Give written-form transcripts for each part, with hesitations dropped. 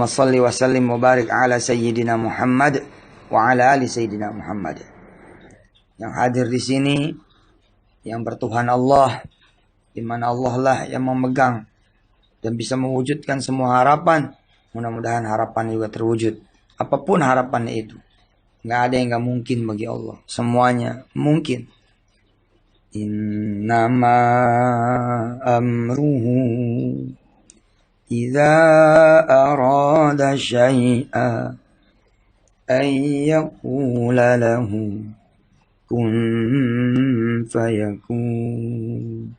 Allahumma salli wa sallim wa barik ala sayyidina Muhammad wa ala ali sayyidina Muhammad. Yang hadir di sini yang bertuhan Allah, di mana Allah lah yang memegang dan bisa mewujudkan semua harapan. Mudah-mudahan harapan juga terwujud. Apapun harapannya itu, nggak ada yang nggak mungkin bagi Allah. Semuanya mungkin. Innama amruhu idza arada syai'a ay yaqula lahu kun fayakun.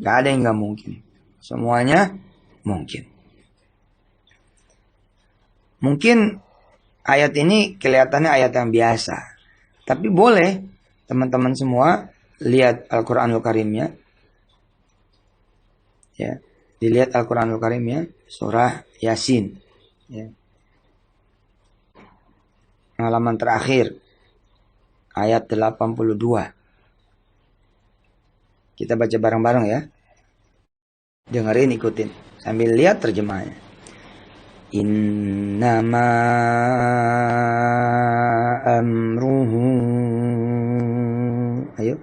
Gak ada yang gak mungkin. Semuanya mungkin. Mungkin ayat ini kelihatannya ayat yang biasa. Tapi boleh teman-teman semua lihat Al-Quranul Karimnya. Ya, dilihat Al-Quranul Karimnya, surah Yasin. Ya. Halaman terakhir, ayat 82. Kita baca bareng-bareng ya. Dengerin, ikutin. Sambil lihat terjemahnya. Innama amruhu. Ayo.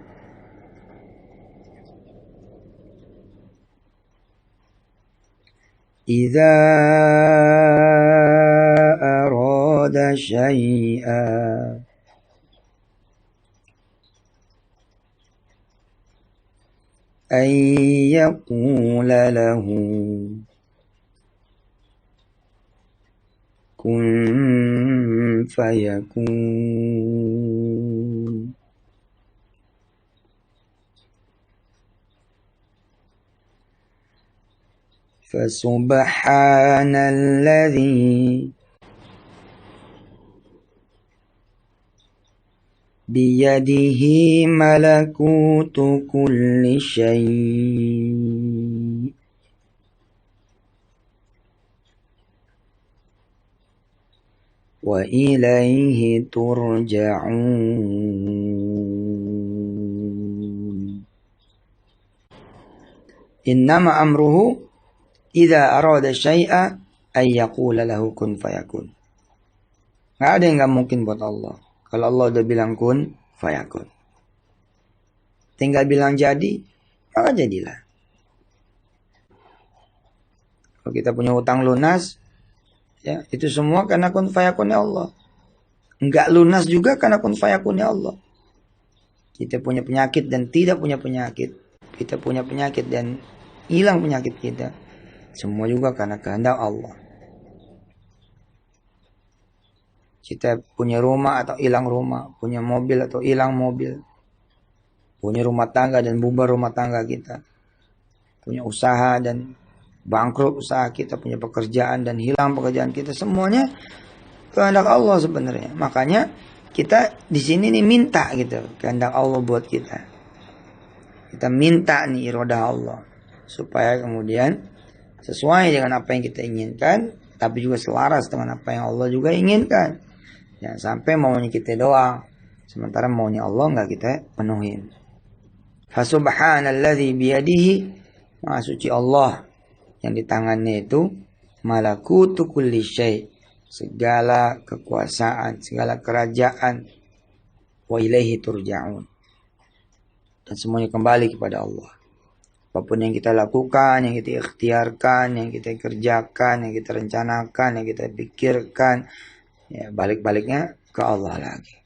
Idza arada syai'a ay yaqula lahu kun fayakun. Fasubhanalladzi biyadihi malakutu kulli syai' wa ilaihi turja'un. Innama amruhu idza arada syai'a ay yaqula lahu kun fayakun. Enggak ada yang enggak mungkin buat Allah. Kalau Allah udah bilang kun fayakun, tinggal bilang jadi, maka jadilah. Kalau kita punya hutang lunas, ya itu semua karena kun fayakunnya Allah. Enggak lunas juga karena kun fayakunnya Allah. Kita punya penyakit dan tidak punya penyakit, kita punya penyakit dan hilang penyakit kita, semua juga karena kehendak Allah. Kita punya rumah atau hilang rumah, punya mobil atau hilang mobil, punya rumah tangga dan bubar rumah tangga kita, punya usaha dan bangkrut usaha kita, punya pekerjaan dan hilang pekerjaan kita, semuanya kehendak Allah sebenarnya. Makanya kita di sini nih minta gitu kehendak Allah buat kita. Kita minta nih irodah Allah supaya kemudian sesuai dengan apa yang kita inginkan, tapi juga selaras dengan apa yang Allah juga inginkan. Jangan sampai maunya kita doang, sementara maunya Allah nggak kita penuhin. Fasubhanalladzi biyadihi, maha suci Allah yang di tangannya itu malakutu kulli syai', segala kekuasaan, segala kerajaan, wa ilaihi turja'un, dan semuanya kembali kepada Allah. Apapun yang kita lakukan, yang kita ikhtiarkan, yang kita kerjakan, yang kita rencanakan, yang kita pikirkan, ya balik-baliknya ke Allah lagi.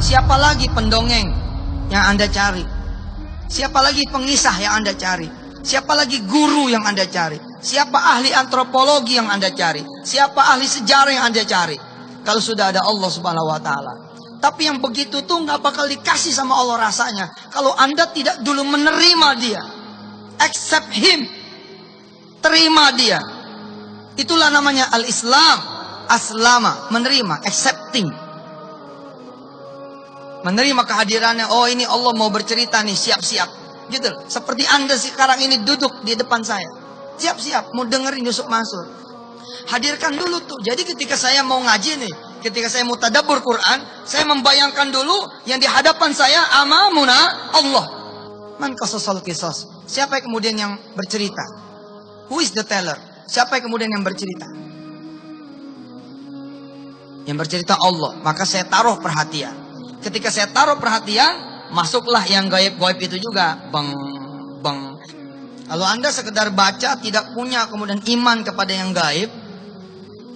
Siapa lagi pendongeng yang Anda cari? Siapa lagi pengisah yang Anda cari? Siapa lagi guru yang Anda cari? Siapa ahli antropologi yang Anda cari? Siapa ahli sejarah yang Anda cari? Kalau sudah ada Allah Subhanahu wa taala. Tapi yang begitu tuh nggak bakal dikasih sama Allah rasanya kalau Anda tidak dulu menerima dia. Accept him. Terima dia. Itulah namanya al-Islam. Aslama, menerima, accepting. Menerima kehadirannya. Oh, ini Allah mau bercerita nih, siap-siap. Gitu. Seperti Anda sekarang ini duduk di depan saya. Siap-siap, mau dengerin Yusuf Mansur. Hadirkan dulu tuh. Jadi ketika saya mau ngaji nih, ketika saya mau tadabbur Quran, saya membayangkan dulu yang di hadapan saya amamuna Allah. Man qasasal qisas. Siapa yang kemudian yang bercerita? Who is the teller? Siapa yang kemudian yang bercerita? Yang bercerita Allah. Maka saya taruh perhatian. Ketika saya taruh perhatian, masuklah yang gaib-gaib itu juga. Bang. Kalau Anda sekedar baca, tidak punya kemudian iman kepada yang gaib,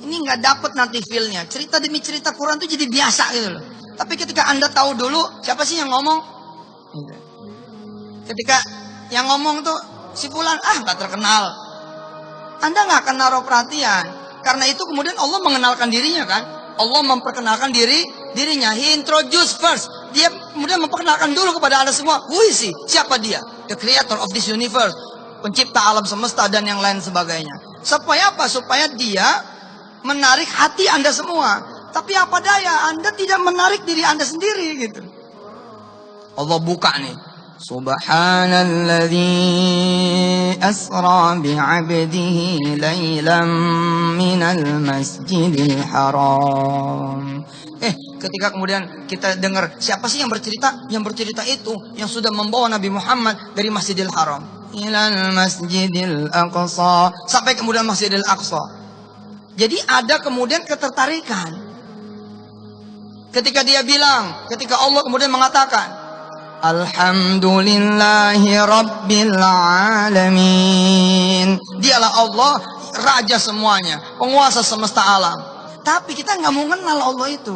ini nggak dapat nanti feel-nya. Cerita demi cerita Quran itu jadi biasa gitu loh. Tapi ketika Anda tahu dulu, siapa sih yang ngomong? Ketika yang ngomong tuh, si fulan, nggak terkenal. Anda nggak akan naruh perhatian. Karena itu kemudian Allah mengenalkan dirinya kan. Allah memperkenalkan dirinya. He introduce first. Dia kemudian memperkenalkan dulu kepada Anda semua. Who is he? Siapa dia? The creator of this universe. Pencipta alam semesta dan yang lain sebagainya. Supaya apa? Supaya dia menarik hati Anda semua. Tapi apa daya? Anda tidak menarik diri Anda sendiri gitu. Allah buka nih. Subhanalladzi asra bi'abdihi laylan minal masjidil haram. Ketika kemudian kita dengar siapa sih yang bercerita? Yang bercerita itu yang sudah membawa Nabi Muhammad dari Masjidil Haram ilal Masjidil Aqsa, sampai kemudian Masjidil Aqsa. Jadi ada kemudian ketertarikan. Ketika dia bilang, ketika Allah kemudian mengatakan Alhamdulillahi Rabbil Alamin. Dialah Allah, Raja semuanya, penguasa semesta alam. Tapi kita nggak mau kenal Allah itu.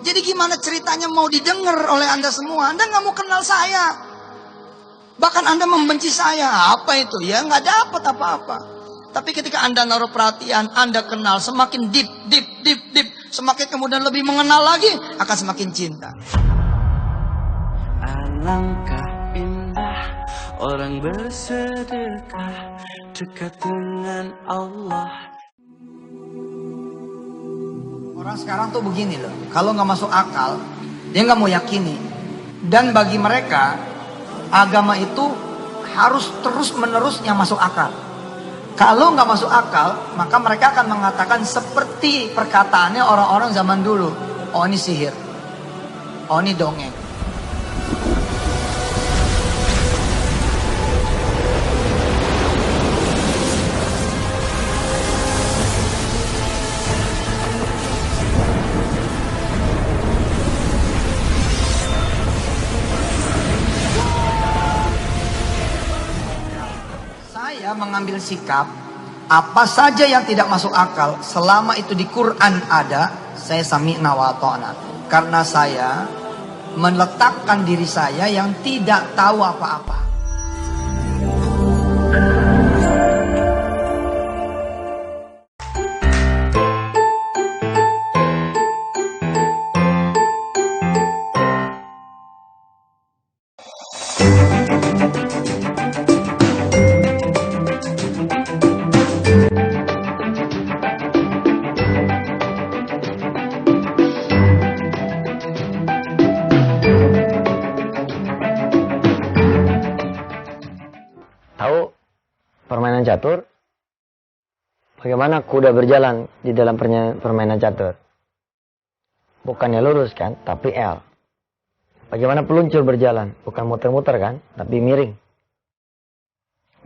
Jadi gimana ceritanya mau didengar oleh Anda semua? Anda nggak mau kenal saya. Bahkan Anda membenci saya. Apa itu? Ya nggak dapat apa-apa. Tapi ketika Anda naruh perhatian, Anda kenal semakin deep. Semakin kemudian lebih mengenal lagi, akan semakin cinta. Alangkah indah orang bersedekah dekat dengan Allah. Orang sekarang tuh begini loh, kalau nggak masuk akal, dia nggak mau yakini. Dan bagi mereka, agama itu harus terus-menerus yang masuk akal. Kalau nggak masuk akal, maka mereka akan mengatakan seperti perkataannya orang-orang zaman dulu. Oh ini sihir, oh ini dongeng. Mengambil sikap apa saja yang tidak masuk akal selama itu di Quran ada, saya sami'na wa ta'na, karena saya meletakkan diri saya yang tidak tahu apa-apa. Permainan catur, bagaimana kuda berjalan di dalam permainan catur? Bukannya lurus kan, tapi L. Bagaimana peluncur berjalan? Bukan muter-muter kan, tapi miring.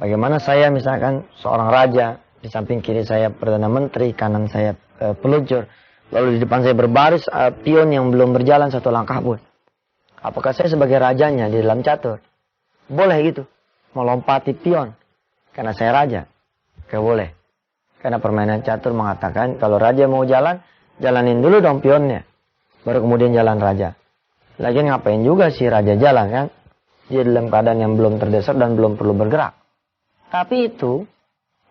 Bagaimana saya misalkan seorang raja, di samping kiri saya Perdana Menteri, kanan saya peluncur, lalu di depan saya berbaris pion yang belum berjalan satu langkah pun. Apakah saya sebagai rajanya di dalam catur? Boleh gitu, melompati pion. Karena saya raja, gak boleh. Karena permainan catur mengatakan kalau raja mau jalan, jalanin dulu dong pionnya. Baru kemudian jalan raja. Lagian ngapain juga si raja jalan kan? Dia dalam keadaan yang belum terdesak dan belum perlu bergerak. Tapi itu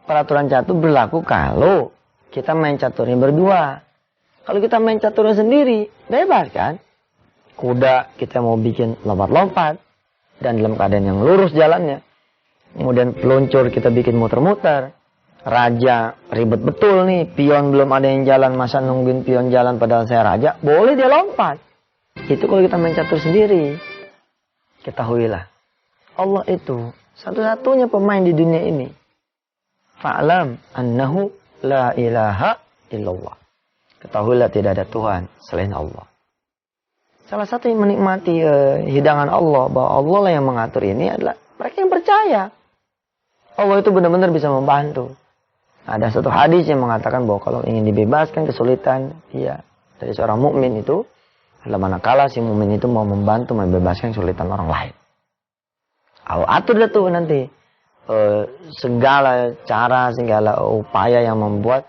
peraturan catur berlaku kalau kita main caturnya berdua. Kalau kita main caturnya sendiri, bebas kan? Kuda kita mau bikin lompat-lompat dan dalam keadaan yang lurus jalannya. Kemudian peluncur kita bikin muter-muter. Raja ribet betul nih, pion belum ada yang jalan, masa nungguin pion jalan padahal saya raja, boleh dia lompat. Itu kalau kita main catur sendiri. Ketahuilah, Allah itu satu-satunya pemain di dunia ini. Fa'lam annahu la ilaha illallah. Ketahuilah tidak ada Tuhan selain Allah. Salah satu yang menikmati hidangan Allah, bahwa Allah lah yang mengatur ini adalah mereka yang percaya. Allah itu benar-benar bisa membantu. Ada satu hadis yang mengatakan bahwa kalau ingin dibebaskan kesulitan dari seorang mukmin itu adalah manakala si mukmin itu mau membantu membebaskan kesulitan orang lain. Allah atur dah tuh nanti segala cara, segala upaya yang membuat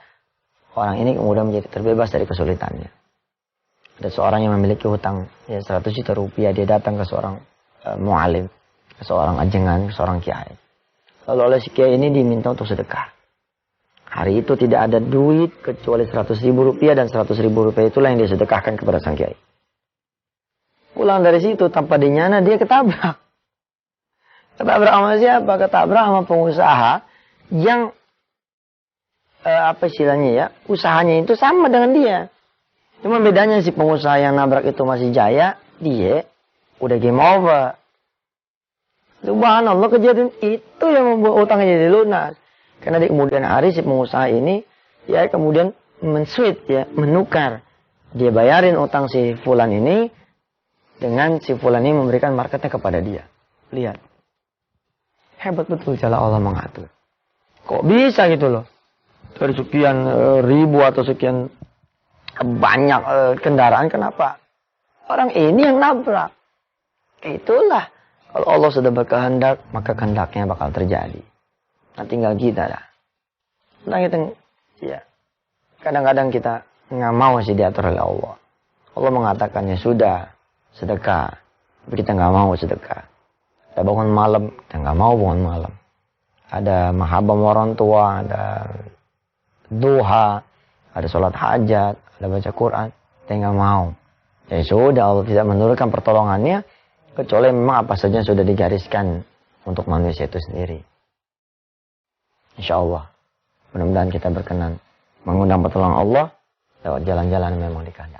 orang ini kemudian menjadi terbebas dari kesulitannya. Ada seorang yang memiliki hutang 100 juta rupiah, dia datang ke seorang mu'alim, ke seorang ajengan, ke seorang kiai. Lalu oleh si kiai ini diminta untuk sedekah. Hari itu tidak ada duit kecuali 100.000 rupiah dan 100.000 rupiah itulah yang disedekahkan kepada sang kiai. Pulang dari situ tanpa dinyana dia ketabrak. Ketabrak sama siapa? Ketabrak sama pengusaha yang apa istilahnya ya? Usahanya itu sama dengan dia. Cuma bedanya si pengusaha yang nabrak itu masih jaya, dia udah game over. Subhanallah, kejadian itu yang membuat utangnya jadi lunas. Karena di kemudian hari si pengusaha ini kemudian menukar. Dia bayarin utang si fulan ini dengan si fulan ini memberikan marketnya kepada dia. Lihat. Hebat betul cara Allah mengatur. Kok bisa gitu loh? Dari sekian ribu atau sekian banyak kendaraan, kenapa orang ini yang nabrak? Itulah. Kalau Allah sudah berkehendak, maka kehendaknya bakal terjadi. Nah, tinggal kita dah. Nah, kadang-kadang kita nggak mau sih diatur oleh Allah. Allah mengatakannya sudah sedekah, tapi kita nggak mau sedekah. Ada bangun malam, kita nggak mau bangun malam. Ada mahabbah orang tua, ada duha, ada sholat hajat, ada baca Quran, kita nggak mau. Ya sudah, Allah tidak menurunkan pertolongannya kecuali memang apa saja sudah digariskan untuk manusia itu sendiri. Insya Allah, mudah-mudahan kita berkenan mengundang pertolongan Allah lewat jalan-jalan yang memang dikehendaki.